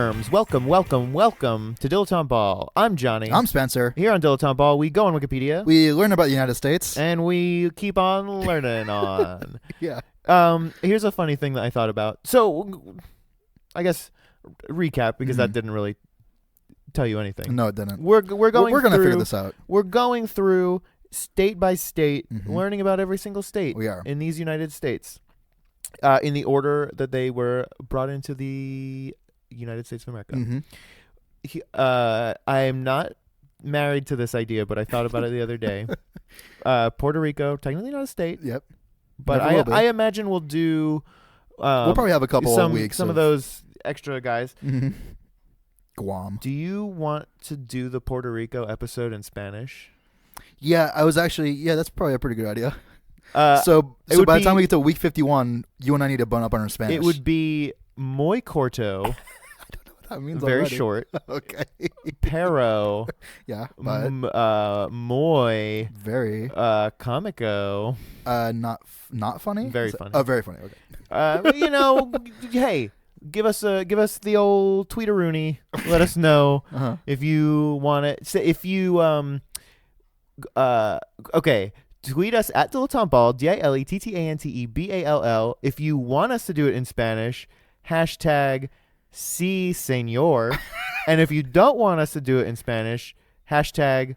Welcome to Dilettante Ball. I'm Johnny. I'm Spencer. Here on Dilettante Ball, we go on Wikipedia. We learn about the United States. And we keep on learning on. Yeah. Here's a funny thing that I thought about. So, I guess, recap, because that didn't really tell you anything. No, it didn't. We're going to figure this out. We're going through state by state, learning about every single state We are. in these United States. In the order that they were brought into the United States of America. I am not married to this idea, but I thought about it the other day. Puerto Rico, technically not a state. Yep. But I imagine we'll do... we'll probably have a couple of weeks. Some of those extra guys. Guam. Do you want to do the Puerto Rico episode in Spanish? Yeah, that's probably a pretty good idea. So by the time we get to week 51, you and I need to bone up on our Spanish. It would be muy corto. That means very already. short. Okay. Pero. Yeah, but muy. Very. Comico. Not funny. Very funny. Oh, very funny. Okay. Hey, give us the old tweeteroonie. Let us know if you want it. Say if you okay. Tweet us at Dilettante Ball, DILETTANTEBALL. If you want us to do it in Spanish, hashtag Sí, señor. And if you don't want us to do it in Spanish, hashtag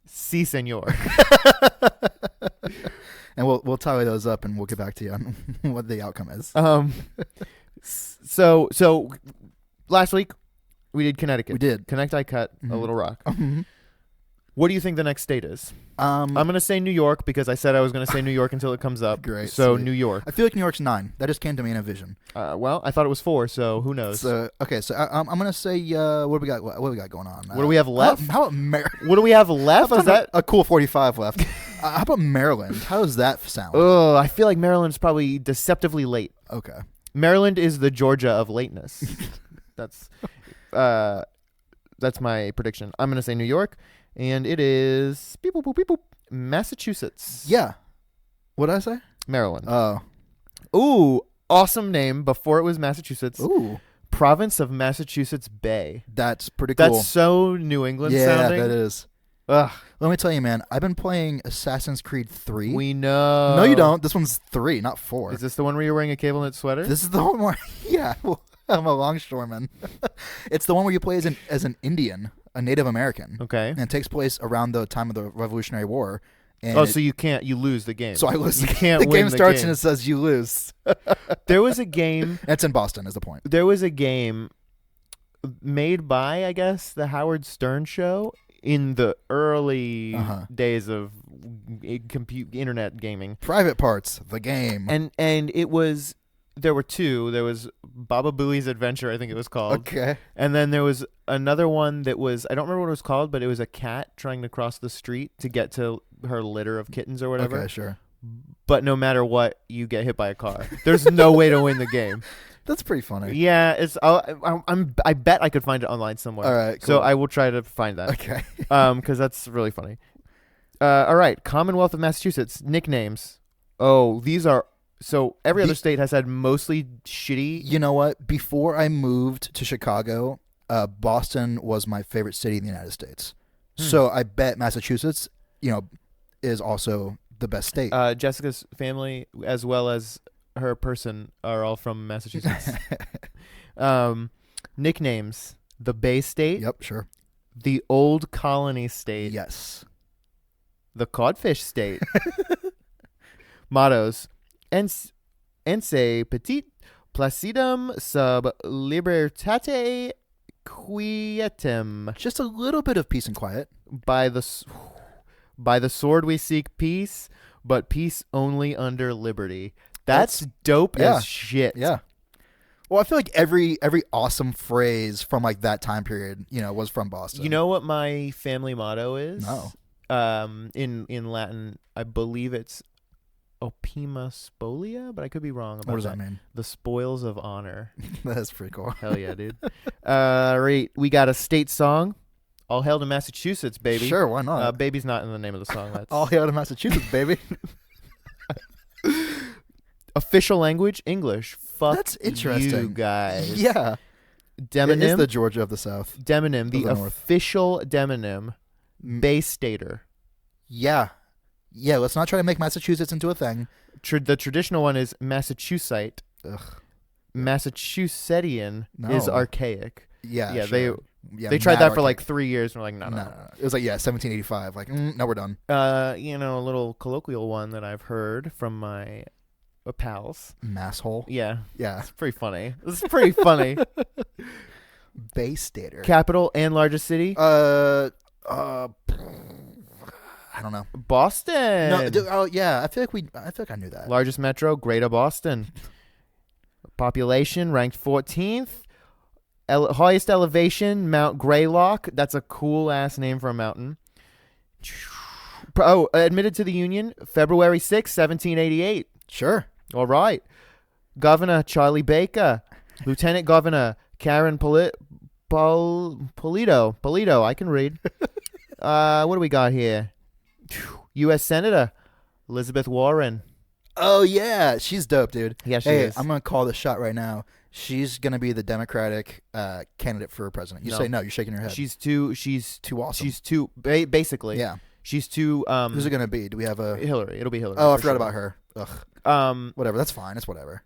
Sí, señor. And we'll tally those up and we'll get back to you on what the outcome is. So last week we did Connecticut. We did. Connect-I-Cut, a little rock. What do you think the next state is? I'm going to say New York because I said I was going to say New York until it comes up. Great. So sweet. New York. I feel like New York's 9. That just came to me in a vision. Well, I thought it was 4, so who knows? So I'm going to say what do we got going on? What do we have left? How about Maryland? What do we have left? Is that a cool 45 left? How about Maryland? How does that sound? Oh, I feel like Maryland's probably deceptively late. Okay. Maryland is the Georgia of lateness. That's my prediction. I'm going to say New York. And it is Massachusetts. Yeah. What did I say? Maryland. Oh. Ooh, awesome name before it was Massachusetts. Ooh. Province of Massachusetts Bay. That's pretty cool. That's so New England sounding. Yeah, that is. Ugh. Let me tell you, man, I've been playing Assassin's Creed 3. We know. No, you don't. This one's 3, not 4. Is this the one where you're wearing a cable knit sweater? This is the one where, yeah, well, I'm a longshoreman. It's the one where you play as an Indian, a Native American. Okay. And it takes place around the time of the Revolutionary War. And so you lose the game. So I lose. You can't the win game starts and it says you lose. There was a game. It's in Boston is the point. There was a game made by, I guess, the Howard Stern show in the early days of internet gaming. Private Parts, the game. And it was... There were 2. There was Baba Booey's Adventure, I think it was called. Okay. And then there was another one that was, I don't remember what it was called, but it was a cat trying to cross the street to get to her litter of kittens or whatever. Okay, sure. But no matter what, you get hit by a car. There's no way to win the game. That's pretty funny. Yeah, it's. I bet I could find it online somewhere. All right, cool. So I will try to find that. Okay. Because that's really funny. All right, Commonwealth of Massachusetts nicknames. Oh, these are. So every other state has had mostly shitty. You know what? Before I moved to Chicago, Boston was my favorite city in the United States. So I bet Massachusetts, is also the best state. Jessica's family, as well as her person, are all from Massachusetts. Nicknames: the Bay State. Yep, sure. The Old Colony State. Yes. The Codfish State. Mottos: Ense petit placidum sub libertate quietem. Just a little bit of peace and quiet. By the sword we seek peace, but peace only under liberty. That's dope as shit. Yeah. Well, I feel like every awesome phrase from like that time period, was from Boston. You know what my family motto is? No. In Latin, I believe it's Opima Spolia, but I could be wrong about that. What does that mean? The spoils of honor. That's pretty cool. Hell yeah, dude. Right, we got a state song. All hail to Massachusetts, baby. Sure, why not? Baby's not in the name of the song. That's All hail to Massachusetts, baby. Official language, English. Fuck That's interesting. you guys. Yeah. It is Demonym. the Georgia of the South. Demonym, the the North. official demonym, Bay Stater. Yeah. Yeah, let's not try to make Massachusetts into a thing. The traditional one is Massachusetts. Ugh. Massachusettian No. is archaic. Yeah, Yeah, sure. they tried that for like 3 years and we're like, no. No. It was like, 1785. Like, no, we're done. A little colloquial one that I've heard from my pals. Masshole. Yeah. Yeah. It's pretty funny. It's pretty funny. Bay Stater. Capital and largest city? I don't know. Boston. No, yeah. I feel like I knew that. Largest metro, Greater Boston. Population ranked 14th. Highest elevation, Mount Greylock. That's a cool ass name for a mountain. Admitted to the Union February 6, 1788. Sure. All right. Governor Charlie Baker. Lieutenant Governor Karen Polito. I can read. What do we got here? U.S. Senator Elizabeth Warren. Oh, yeah. She's dope, dude. Yeah, she Hey, is. I'm going to call this shot right now. She's going to be the Democratic candidate for president. You say no. You're shaking your head. She's too awesome. She's too, basically. Yeah. She's too. Who's it going to be? Do we have a... Hillary. It'll be Hillary. Oh, I forgot about her. Ugh. her. Whatever. That's fine. It's whatever.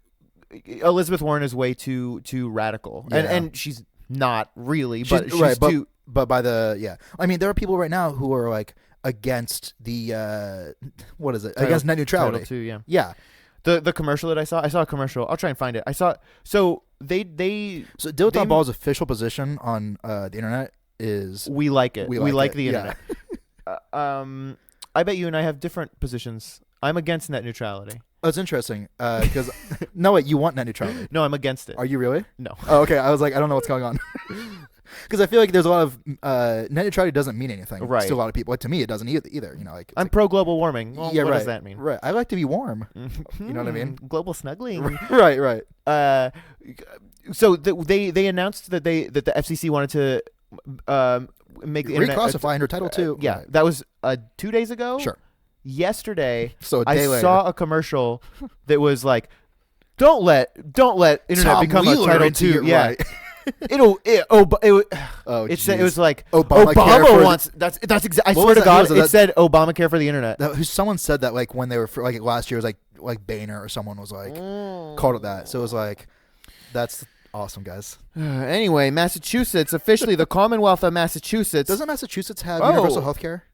Elizabeth Warren is way too radical. Yeah. And she's not really, but she's right, too. But by the... Yeah. I mean, there are people right now who are like against the... what is it? Against net neutrality. Title II, yeah. Yeah. The commercial that I saw a commercial. I'll try and find it. I saw so Dilettante Ball's official position on the internet is we like it. We like it. the internet. I bet you and I have different positions. I'm against net neutrality. Oh, it's interesting because no, wait, you want net neutrality? No, I'm against it. Are you really? No. Oh, okay. I was like, I don't know what's going on. Because I feel like there's a lot of net neutrality doesn't mean anything right. to a lot of people. Like to me, it doesn't either. You know, like I'm like, pro global warming. Well, yeah, what right, does that mean? Right. I like to be warm. You know what I mean? Global snuggling. Right. So they announced that the FCC wanted to make the internet reclassify under Title II. Yeah, right. that was 2 days ago. Sure. Yesterday, So a day I later. saw a commercial that was like, "Don't let internet Tom become Wheeler a Title into II." your Yeah, right. it said it was like Obamacare wants. That's exactly. I What swear was to that? God, it said Obamacare for the internet. Someone said that like when they were like last year was like Boehner or someone was like called it that. So it was like that's awesome, guys. Anyway, Massachusetts officially the Commonwealth of Massachusetts. Doesn't Massachusetts have universal health care?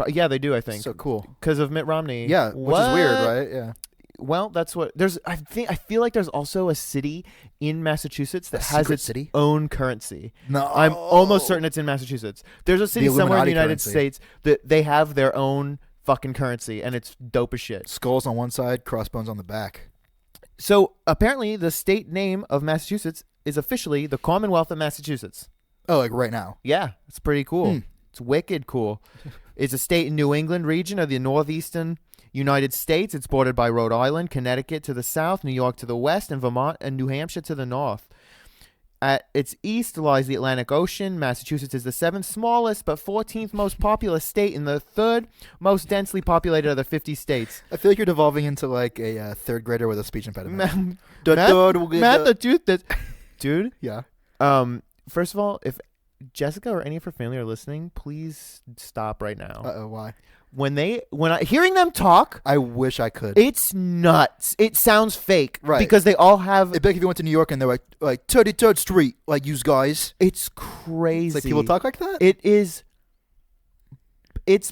Yeah, they do. I think so cool because of Mitt Romney. Yeah, which is weird, right? Yeah. Well, that's what there's. I feel like there's also a city in Massachusetts that has its city? own currency. No, I'm almost certain it's in Massachusetts. There's a city somewhere in the United States that they have their own fucking currency, and it's dope as shit. Skulls on one side, crossbones on the back. So apparently, the state name of Massachusetts is officially the Commonwealth of Massachusetts. Oh, like right now? Yeah, it's pretty cool. It's wicked cool. It's a state in New England region of the northeastern United States. It's bordered by Rhode Island, Connecticut to the south, New York to the west, and Vermont and New Hampshire to the north. At its east lies the Atlantic Ocean. Massachusetts is the 7th smallest but 14th most populous state and the 3rd most densely populated of the 50 states. I feel like you're devolving into like a third grader with a speech impediment. Massachusetts. Dude. Yeah. First of all, if Jessica or any of her family are listening, please stop right now. Uh-oh, why? Hearing them talk, I wish I could. it's nuts. It sounds fake, right? Because they all have. It'd be like if you went to New York and they're like 33rd Street, like you guys. It's crazy. It's like people talk like that. It is. It's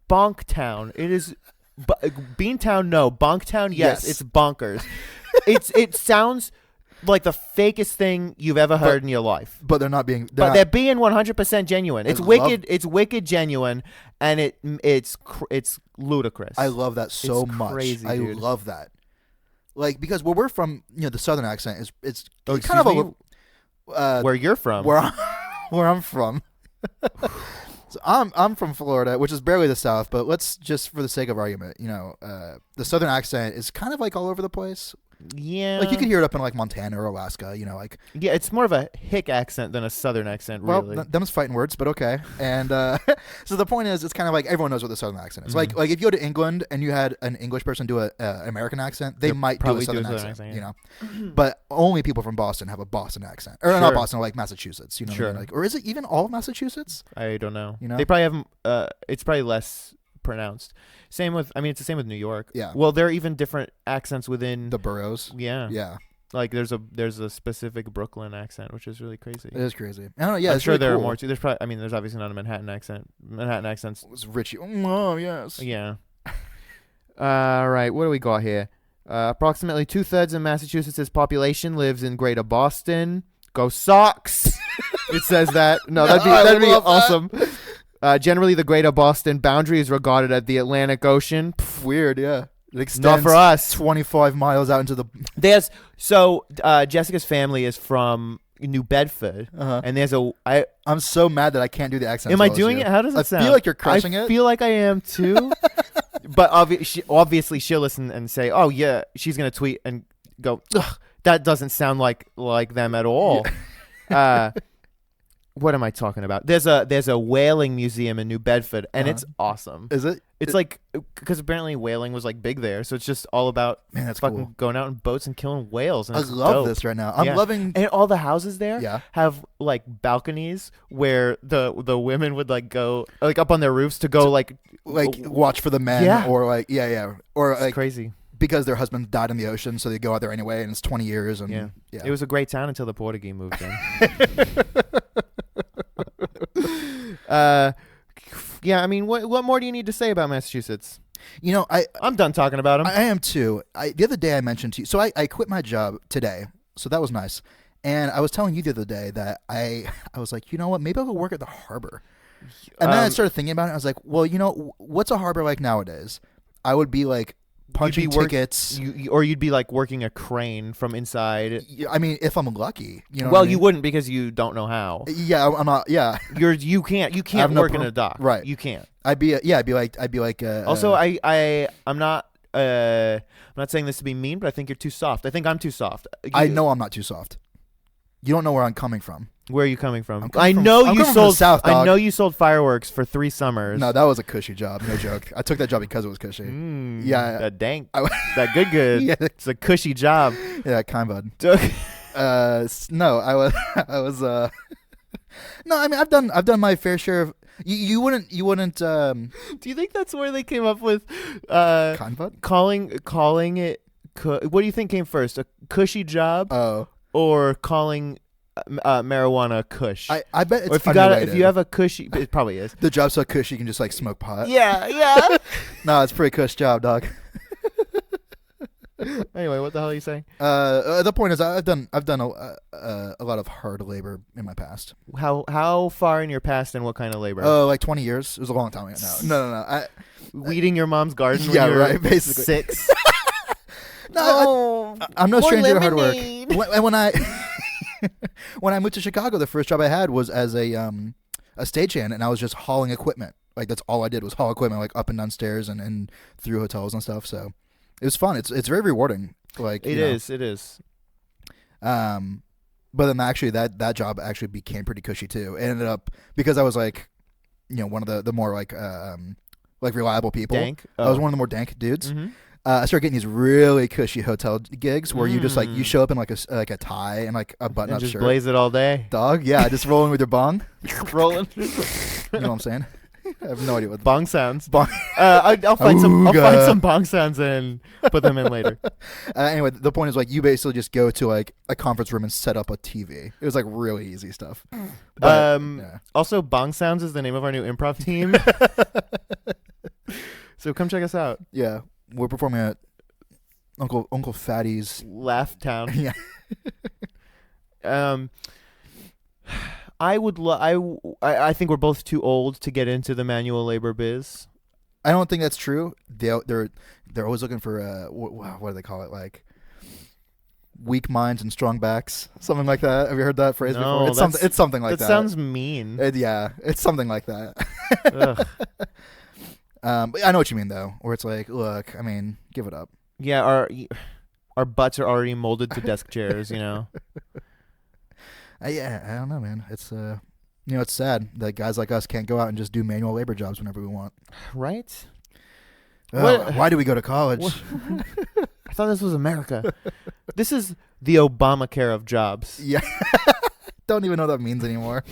Bonktown. It is Beantown. No, Bonktown. Yes, it's bonkers. It sounds like the fakest thing you've ever heard in your life. But they're not being. They're being 100% genuine. It's wicked. It's wicked genuine, and it's ludicrous. I love that so much. Crazy, I dude. love that. Like because where we're from, the southern accent is Oh, kind of where you're from. Where I'm from. So I'm from Florida, which is barely the South, but let's just for the sake of argument, the southern accent is kind of like all over the place. Yeah. Like you could hear it up in like Montana or Alaska, you know, like. Yeah, it's more of a hick accent than a southern accent, really. Well, them's fighting words, but okay. And so the point is, it's kind of like everyone knows what the southern accent is. Mm-hmm. Like if you go to England and you had an English person do a American accent, they might do a southern accent, you know. But only people from Boston have a Boston accent, or not Boston, like Massachusetts, you know. What I mean? Like, or is it even all of Massachusetts? I don't know. You know, they probably have. It's probably less pronounced. Same with. I mean, it's the same with New York. Yeah. Well, there are even different accents within the boroughs. Yeah. Yeah. Like there's a specific Brooklyn accent, which is really crazy. It is crazy. I don't know. Yeah, I'm it's sure really there cool. are more too. There's obviously not a Manhattan accent. Manhattan accents. It was Richie. Oh yes. Yeah. All right. What do we got here? Approximately 2/3 of Massachusetts' population lives in Greater Boston. Go Sox! It says that. No, that'd be awesome. Generally, the Greater Boston boundary is regarded as the Atlantic Ocean. Weird, yeah. It extends not for us. 25 miles out into the. Jessica's family is from New Bedford, and there's I'm so mad that I can't do the accent. Am I doing it? How does it sound? I feel like you're crushing it. I feel like I am too. But obviously, she'll listen and say, "Oh yeah," she's gonna tweet and go, "Ugh, that doesn't sound like them at all." Yeah. What am I talking about? There's a whaling museum in New Bedford, and it's awesome. Is it? It's like because apparently whaling was like big there, so it's just all about that's fucking cool. Going out in boats and killing whales. And I love dope. this right now. I'm loving, and all the houses there have like balconies where the women would like go like up on their roofs to go like watch for the men or like or it's like crazy. Because their husband died in the ocean, so they go out there anyway, and it's 20 years. And it was a great town until the Portuguese moved in. Yeah, I mean, what more do you need to say about Massachusetts? You know, I'm done talking about them. I am too. The other day I mentioned to you, so I quit my job today, so that was nice. And I was telling you the other day that I was like, you know what, maybe I'll go work at the harbor. And then I started thinking about it. I was like, well, you know, what's a harbor like nowadays? I would be like punching tickets, or you'd be like working a crane from inside. I mean, if I'm lucky, you know. Well, what I mean? You wouldn't because you don't know how. Yeah, I'm not. Yeah, you can't work in a dock. Right, you can't. I'd be like. Also, I'm not saying this to be mean, but I think you're too soft. I think I'm too soft. I know I'm not too soft. You don't know where I'm coming from. Where are you coming from? I know you sold South. Dog. I know you sold fireworks for 3 summers. No, that was a cushy job. No joke. I took that job because it was cushy. Yeah, that dank. That good. Yeah. It's a cushy job. Yeah, kind bud. No, I was. No, I mean I've done my fair share of. You wouldn't. Do you think that's where they came up with kind bud? calling it? What do you think came first? A cushy job? Oh. Or calling marijuana kush. I bet it's if you have a cushy, it probably is. The job's so cushy you can just like smoke pot. Yeah. No, it's a pretty cush job, dog. Anyway, what the hell are you saying? The point is, I've done a lot of hard labor in my past. How far in your past and what kind of labor? Oh, like 20 years. It was a long time ago. No. Weeding your mom's garden. Yeah, when you were right. Basically 6. No, I'm no stranger to hard work. When I moved to Chicago, the first job I had was as a stagehand, and I was just hauling equipment. Like that's all I did was haul equipment, like up and down stairs and through hotels and stuff. So it was fun. It's very rewarding. Like it is. But then actually that job actually became pretty cushy too. It ended up because I was like, you know, one of the more like reliable people. Dank? I was one of the more dank dudes. Mm-hmm. I started getting these really cushy hotel gigs where you just like you show up in like a tie and like a button-up just shirt. Blaze it all day, dog. Yeah, just rolling with your bong, rolling. You know what I'm saying? I have no idea what bong sounds. Bong. I'll find some bong sounds and put them in later. Anyway, the point is like you basically just go to like a conference room and set up a TV. It was like really easy stuff. But, Also, Bong Sounds is the name of our new improv team. So come check us out. Yeah. We're performing at Uncle Fatty's Laugh Town. Yeah. I think we're both too old to get into the manual labor biz. I don't think that's true. They're always looking for what do they call it, like weak minds and strong backs, something like that. Have you heard that phrase before? It's something like that. That sounds mean. Yeah, it's something like that. But I know what you mean though, where it's like, look, I mean, give it up. Yeah, our butts are already molded to desk chairs. You know. Yeah, I don't know, man. It's it's sad that guys like us can't go out and just do manual labor jobs whenever we want. Right. Why do we go to college? I thought this was America. This is the Obamacare of jobs. Yeah. Don't even know what that means anymore.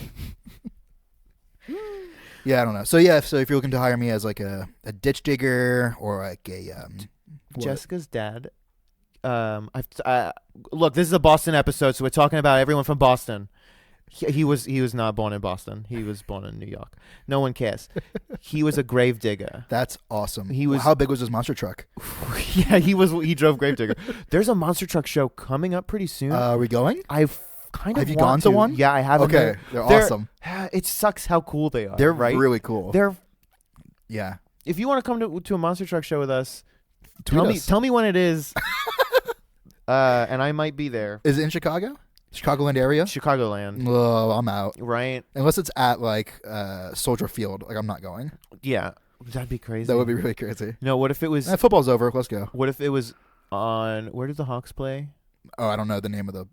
Yeah, I don't know. So if you're looking to hire me as like a ditch digger or like a Jessica's dad. Look, this is a Boston episode, so we're talking about everyone from Boston. He was not born in Boston. He was born in New York. No one cares. He was a grave digger. That's awesome. He was. How big was his monster truck? Yeah, he drove grave digger. There's a monster truck show coming up pretty soon. Are we going? I've kind of. Have you gone to one? Yeah, I haven't. Okay, they're awesome. It sucks how cool they are. They're right? really cool. Yeah. If you want to come to a monster truck show with us, Tweet us. tell me when it is. And I might be there. Is it in Chicago? Chicagoland area? Chicagoland. Oh, I'm out. Right. Unless it's at like Soldier Field. Like I'm not going. Yeah. That'd be crazy. That would be really crazy. No, what if it was football's over, let's go. What if it was on where did the Hawks play? Oh, I don't know the name of the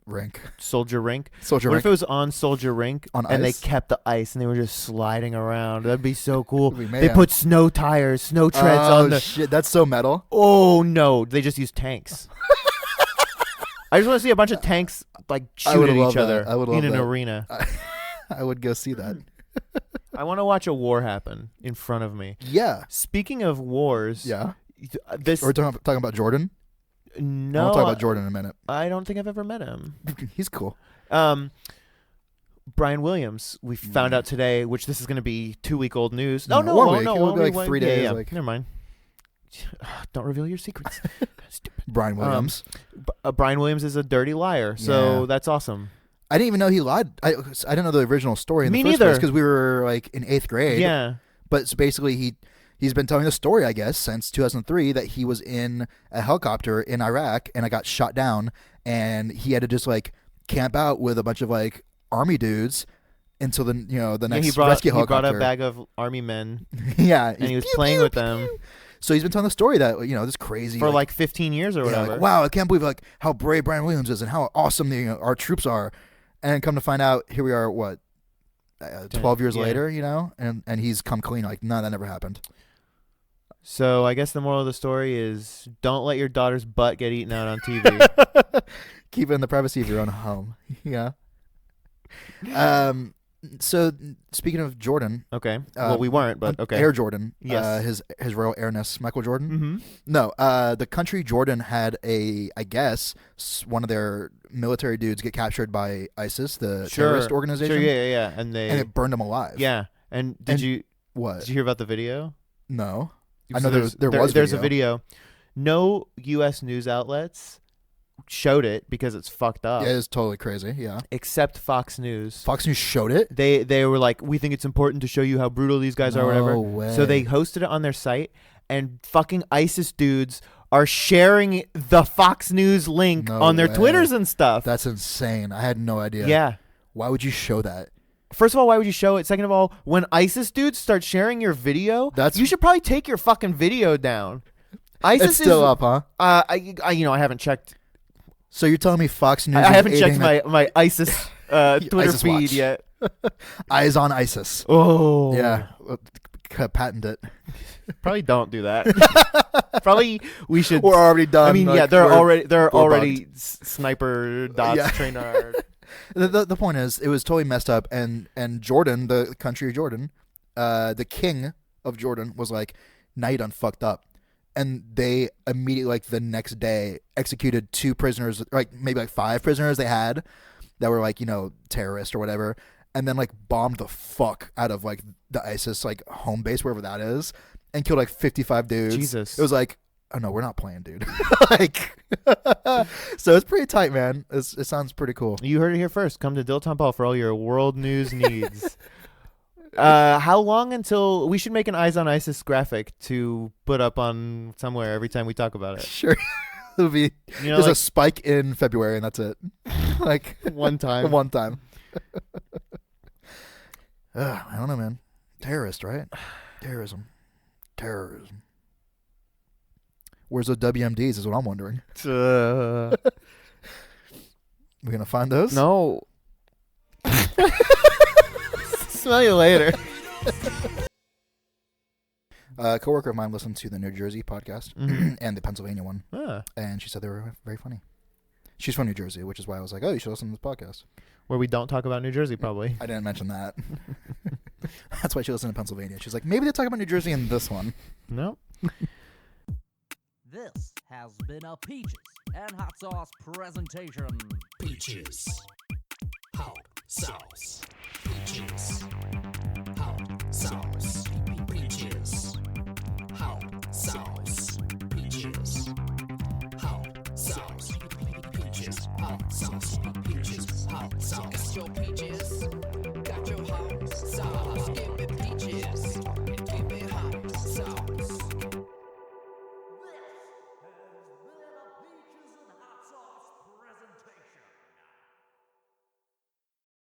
rink. Soldier Rink. What if it was on Soldier Rink on and ice? they kept the ice and they were just sliding around? That'd be so cool. They put snow tires, snow treads on the. Oh shit, that's so metal. Oh no, they just use tanks. I just want to see a bunch of tanks like shoot at each other in an arena. I would go see that. I want to watch a war happen in front of me. Yeah. Speaking of wars, yeah. We're talking about Jordan. No, I'll talk about Jordan in a minute. I don't think I've ever met him. He's cool. Brian Williams, we found out today, which this is going to be 2-week-old news. No, 1 week. It'll be like 3 days. Yeah. Like... Never mind. Don't reveal your secrets. Stupid. Brian Williams. Brian Williams is a dirty liar, so that's awesome. I didn't even know he lied. I didn't know the original story in the first place because we were like in 8th grade. Yeah. But basically he's been telling the story, I guess, since 2003 that he was in a helicopter in Iraq and I got shot down and he had to just like camp out with a bunch of like army dudes until the next rescue helicopter. He brought a bag of army men. Yeah. And he was playing with them. So he's been telling the story that, this crazy. For like 15 years or whatever. Like, wow, I can't believe like how brave Brian Williams is and how awesome our troops are. And come to find out, here we are, 12 years later, and he's come clean. Like, no, that never happened. So I guess the moral of the story is don't let your daughter's butt get eaten out on TV. Keep it in the privacy of your own home. Yeah. So speaking of Jordan, okay. Well, we weren't, but okay. Air Jordan, yes. His royal airness, Michael Jordan. Mm-hmm. No, the country Jordan had I guess one of their military dudes get captured by ISIS, the terrorist organization. Sure, yeah, and it burned him alive. Yeah, and did you hear about the video? No, I know there's a video. No U.S. news outlets showed it because it's fucked up. Yeah, it's totally crazy. Yeah. Except Fox News. Fox News showed it? They were like, we think it's important to show you how brutal these guys are or whatever. No way. So they hosted it on their site and fucking ISIS dudes are sharing the Fox News link on their Twitters and stuff. That's insane. I had no idea. Yeah. Why would you show that? First of all, why would you show it? Second of all, when ISIS dudes start sharing your video, you should probably take your fucking video down. ISIS it's still up, huh? I haven't checked. So you're telling me Fox News? I haven't checked my ISIS Twitter ISIS feed watch. yet. Eyes on ISIS. Oh yeah, patent it. Probably don't do that. Probably we should. We're already done. I mean, yeah, there are already sniper dots trained on our. The point is, it was totally messed up, and Jordan, the country of Jordan, the king of Jordan was like, "Now you done fucked up." And they immediately, like the next day, executed 2 prisoners, like maybe like 5 prisoners they had that were like, terrorists or whatever. And then like bombed the fuck out of like the ISIS like home base, wherever that is, and killed like 55 dudes. Jesus. It was like, oh no, we're not playing, dude. Like, so it's pretty tight, man. It sounds pretty cool. You heard it here first. Come to Dilettante Ball for all your world news needs. How long until we should make an Eyes on ISIS graphic to put up on somewhere every time we talk about it? Sure. It'll be there's a spike in February and that's it. Like one time. One time. I don't know, man. Terrorist, right? Terrorism. Where's the WMDs is what I'm wondering. Uh, We're going to find those? no. Smell you later. A coworker of mine listened to the New Jersey podcast and the Pennsylvania one, and she said they were very funny. She's from New Jersey, which is why I was like, oh, you should listen to this podcast. Where we don't talk about New Jersey, probably. I didn't mention that. That's why she listened to Pennsylvania. She's like, maybe they talk about New Jersey in this one. No. This has been a Peaches and Hot Sauce presentation. Peaches. Hot sauce. Peaches. Hot sauce. Peaches. Hot sauce. Peaches. Hot sauce. Peaches. Hot sauce. Peaches. Hot sauce. Got your peaches.